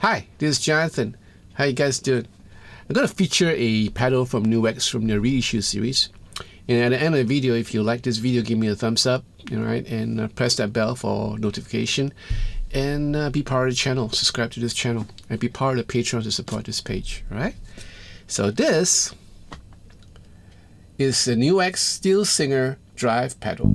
Hi, this is Jonathan. How you guys doing? I'm going to feature a pedal from NUX from the reissue series. And at the end of the video, if you like this video, give me a thumbs up, alright, and press that bell for notification. And be part of the channel, subscribe to this channel, and be part of the Patreon to support this page, alright? So this is the NUX Steel Singer Drive pedal.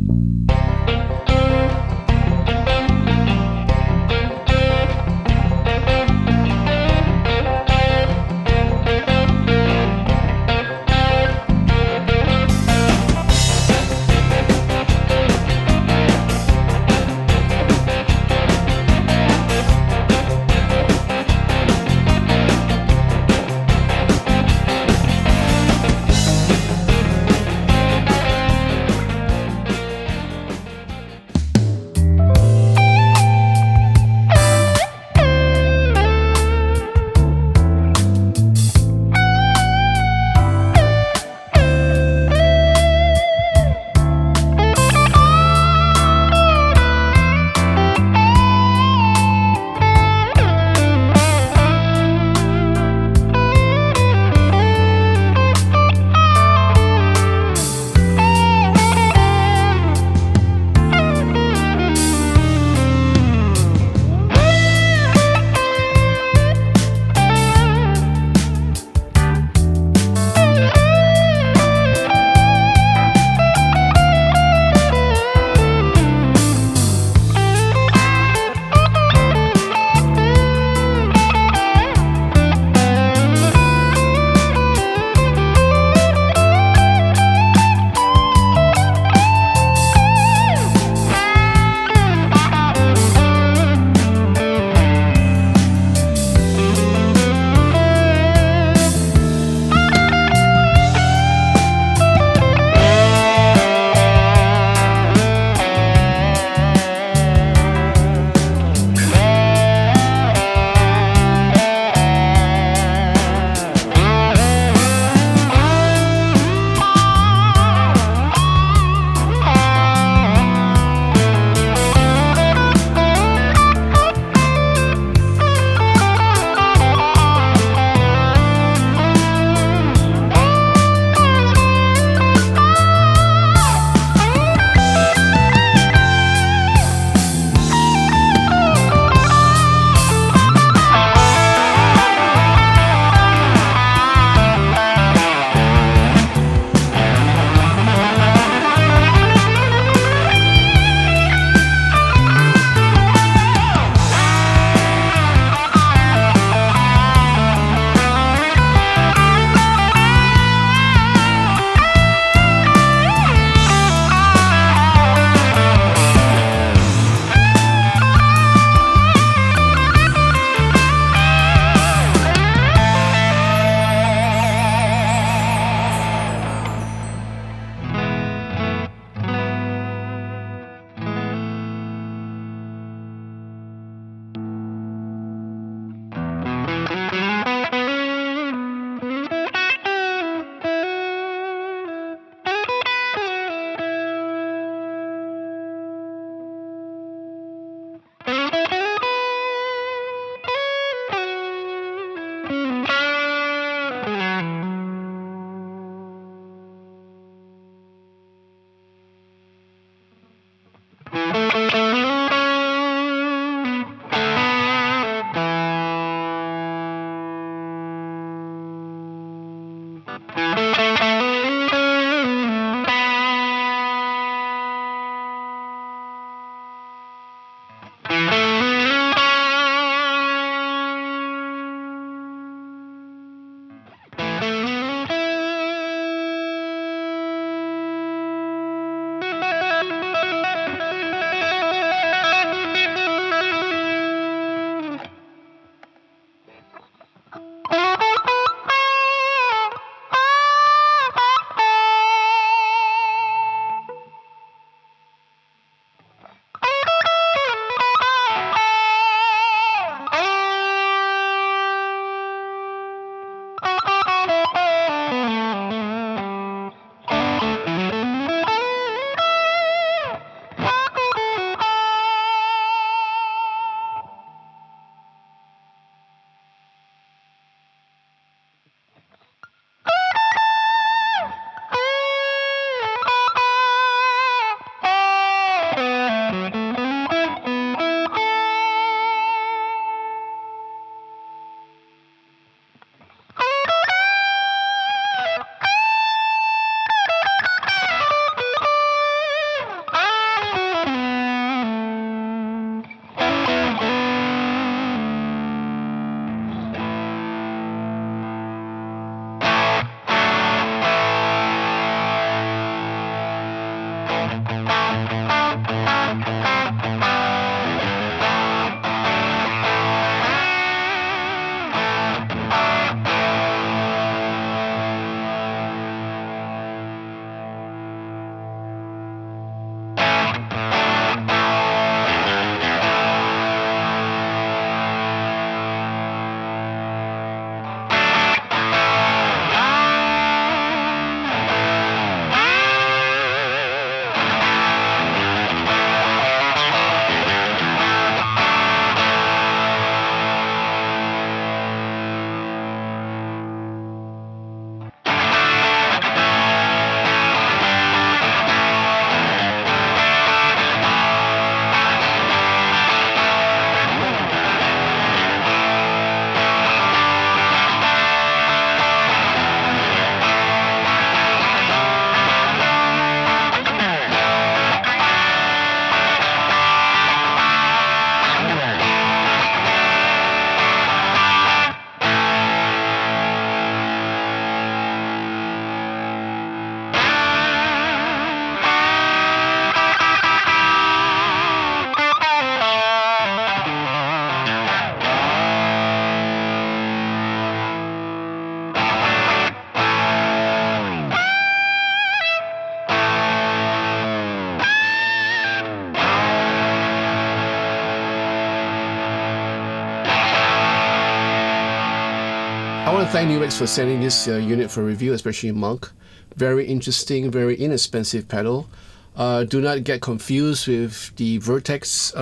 I want to thank NUX for sending this unit for review, especially Monk. Very interesting, very inexpensive pedal. Do not get confused with the Vertex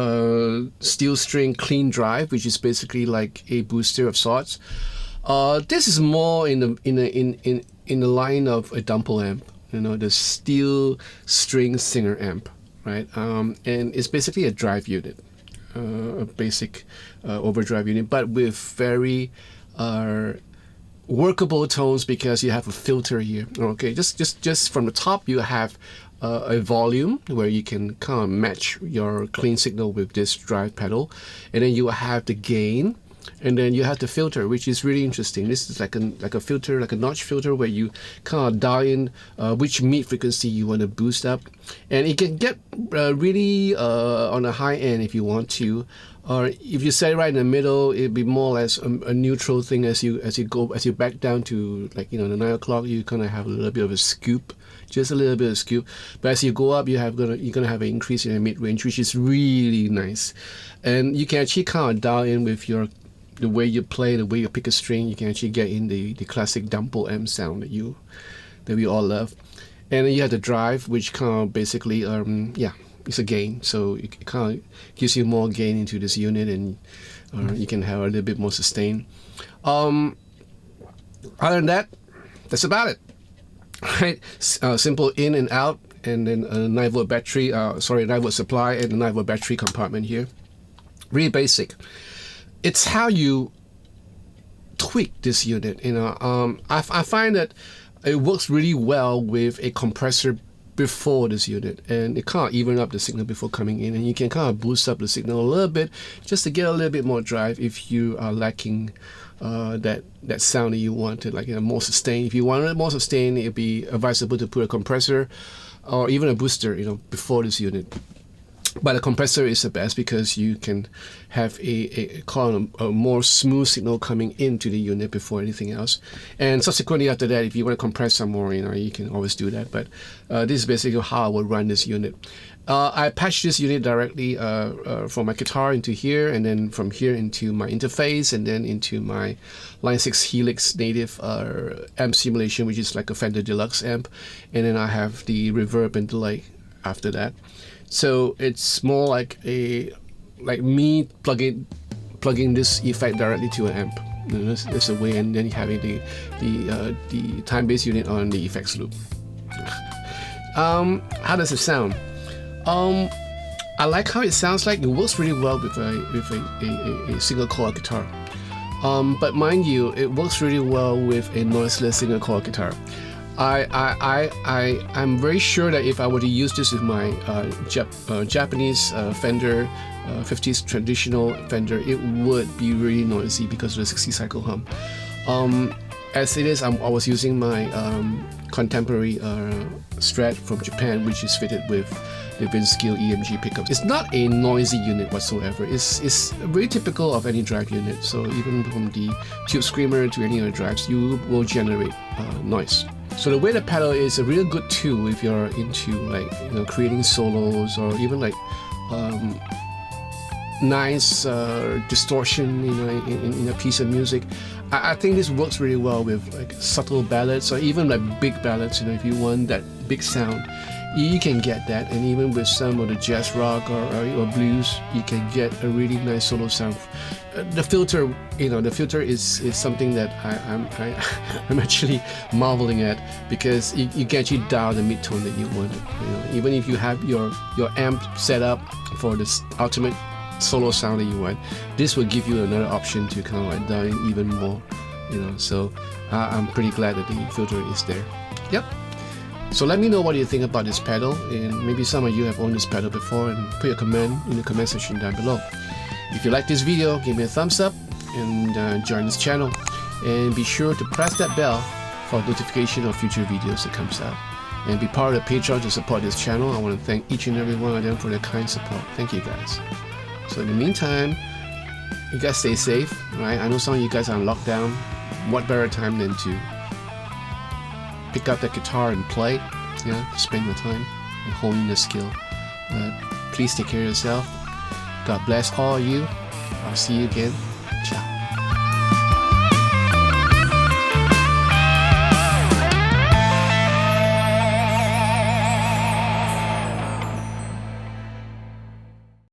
steel string clean drive, which is basically like a booster of sorts. This is more in the line of a Dumple amp, you know, the steel string Singer amp, right? And it's basically a drive unit, a basic overdrive unit, but with very workable tones because you have a filter here. Okay, just from the top you have a volume where you can kind of match your clean signal with this drive pedal, and then you have the gain, and then you have the filter, which is really interesting. This is like a filter, like a notch filter, where you kind of dial in which mid frequency you want to boost up, and it can get really on the high end if you want to. Or if you set it right in the middle, it'd be more or less a neutral thing. As you back down to, like, you know, the 9 o'clock, you kind of have a little bit of a scoop, just a little bit of scoop. But as you go up, you're gonna have an increase in the mid range, which is really nice. And you can actually kind of dial in with the way you play, the way you pick a string. You can actually get in the classic Dumple amp sound that we all love. And then you have the drive, which kind of basically it's a gain, so it kind of gives you more gain into this unit, and you can have a little bit more sustain. Other than that, that's about it. Right? Simple in and out, and then a 9-volt battery, 9-volt supply, and a 9-volt battery compartment here. Really basic. It's how you tweak this unit. You know, I find that it works really well with a compressor before this unit, and it kind of even up the signal before coming in, and you can kind of boost up the signal a little bit just to get a little bit more drive if you are lacking that sound that you wanted, like, you know, more sustain. If you wanted more sustain, it'd be advisable to put a compressor or even a booster, you know, before this unit. But a compressor is the best because you can have a more smooth signal coming into the unit before anything else. And subsequently after that, if you want to compress some more, you know, you can always do that. But this is basically how I would run this unit. I patched this unit directly from my guitar into here, and then from here into my interface, and then into my Line 6 Helix Native amp simulation, which is like a Fender Deluxe amp. And then I have the reverb and delay after that. So it's more like me plugging this effect directly to an amp. You know, that's a way, and then having the time-based unit on the effects loop. How does it sound? I like how it sounds. Like it works really well with a single coil guitar. But mind you, it works really well with a noiseless single coil guitar. I'm very sure that if I were to use this with my Japanese Fender 50s traditional Fender, it would be really noisy because of the 60 cycle hum. As it is, I was using my contemporary Strat from Japan, which is fitted with the Vince Gill EMG pickups. It's not a noisy unit whatsoever. It's very typical of any drive unit. So even from the Tube Screamer to any other drives, you will generate noise. So the way the pedal is a real good tool if you're into, like, you know, creating solos or even like nice distortion, you know, in a piece of music. I think this works really well with like subtle ballads or even like big ballads. You know, if you want that big sound, you can get that. And even with some of the jazz rock or blues, you can get a really nice solo sound. The filter, you know, the filter is something that I'm actually marveling at, because you can actually dial the mid-tone that you want. You know, even if you have your amp set up for this ultimate solo sound that you want, this will give you another option to kind of like dial in even more. You know, so I'm pretty glad that the filter is there. Yep. So let me know what you think about this pedal, and maybe some of you have owned this pedal before, and put your comment in the comment section down below. If you like this video, give me a thumbs up and join this channel, and be sure to press that bell for notification of future videos that comes out, and be part of the Patreon to support this channel. I want to thank each and every one of them for their kind support. Thank you guys. So in the meantime, you guys stay safe, right? I know some of you guys are on lockdown. What better time than to pick up that guitar and play, yeah, to spend your time and honing the skill. Please take care of yourself. God bless all of you. I'll see you again. Ciao.